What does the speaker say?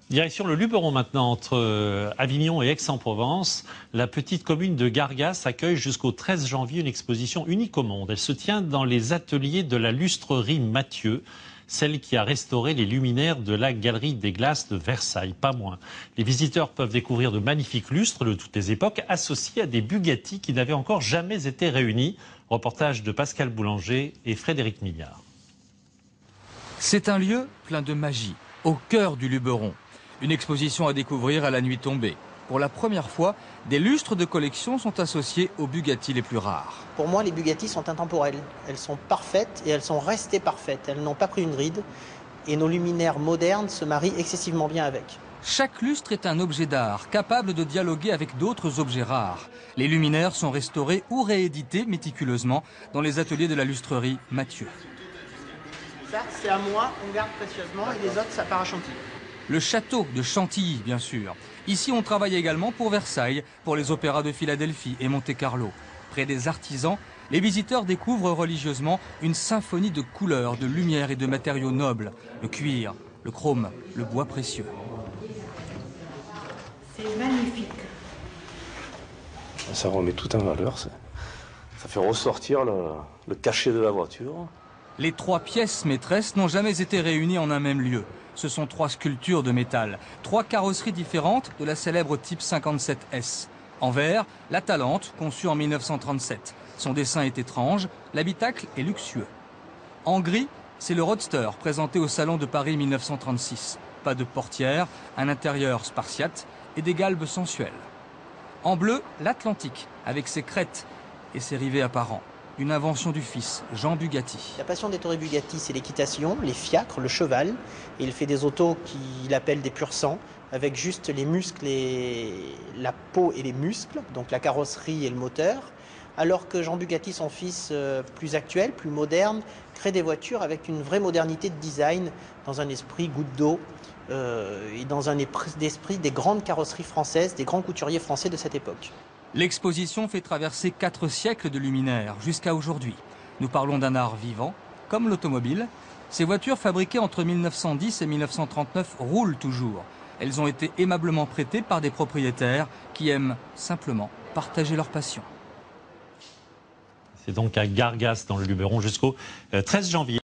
Direction le Luberon maintenant, entre Avignon et Aix-en-Provence. La petite commune de Gargas accueille jusqu'au 13 janvier une exposition unique au monde. Elle se tient dans les ateliers de la lustrerie Mathieu, celle qui a restauré les luminaires de la Galerie des Glaces de Versailles, pas moins. Les visiteurs peuvent découvrir de magnifiques lustres de toutes les époques, associés à des Bugatti qui n'avaient encore jamais été réunis. Reportage de Pascal Boulanger et Frédéric Milliard. C'est un lieu plein de magie, au cœur du Luberon. Une exposition à découvrir à la nuit tombée. Pour la première fois, des lustres de collection sont associés aux Bugatti les plus rares. Pour moi, les Bugatti sont intemporelles. Elles sont parfaites et elles sont restées parfaites. Elles n'ont pas pris une ride et nos luminaires modernes se marient excessivement bien avec. Chaque lustre est un objet d'art, capable de dialoguer avec d'autres objets rares. Les luminaires sont restaurés ou réédités méticuleusement dans les ateliers de la lustrerie Mathieu. Ça, c'est à moi, on garde précieusement, et les autres, ça part à Chantilly. Le château de Chantilly, bien sûr. Ici, on travaille également pour Versailles, pour les opéras de Philadelphie et Monte-Carlo. Près des artisans, les visiteurs découvrent religieusement une symphonie de couleurs, de lumière et de matériaux nobles. Le cuir, le chrome, le bois précieux. C'est magnifique. Ça remet tout en valeur. Ça fait ressortir le cachet de la voiture. Les trois pièces maîtresses n'ont jamais été réunies en un même lieu. Ce sont trois sculptures de métal, trois carrosseries différentes de la célèbre Type 57S. En verre, la Talente, conçue en 1937. Son dessin est étrange, l'habitacle est luxueux. En gris, c'est le Roadster, présenté au Salon de Paris 1936. Pas de portière, un intérieur spartiate et des galbes sensuelles. En bleu, l'Atlantique, avec ses crêtes et ses rivets apparents. Une invention du fils, Jean Bugatti. La passion d'Ettore Bugatti, c'est l'équitation, les fiacres, le cheval. Et il fait des autos qu'il appelle des pur sang, avec juste les muscles et la peau et les muscles, donc la carrosserie et le moteur. Alors que Jean Bugatti, son fils plus actuel, plus moderne, crée des voitures avec une vraie modernité de design, dans un esprit goutte d'eau et dans un esprit des grandes carrosseries françaises, des grands couturiers français de cette époque. L'exposition fait traverser 4 siècles de luminaires jusqu'à aujourd'hui. Nous parlons d'un art vivant, comme l'automobile. Ces voitures fabriquées entre 1910 et 1939 roulent toujours. Elles ont été aimablement prêtées par des propriétaires qui aiment simplement partager leur passion. C'est donc à Gargas dans le Luberon jusqu'au 13 janvier.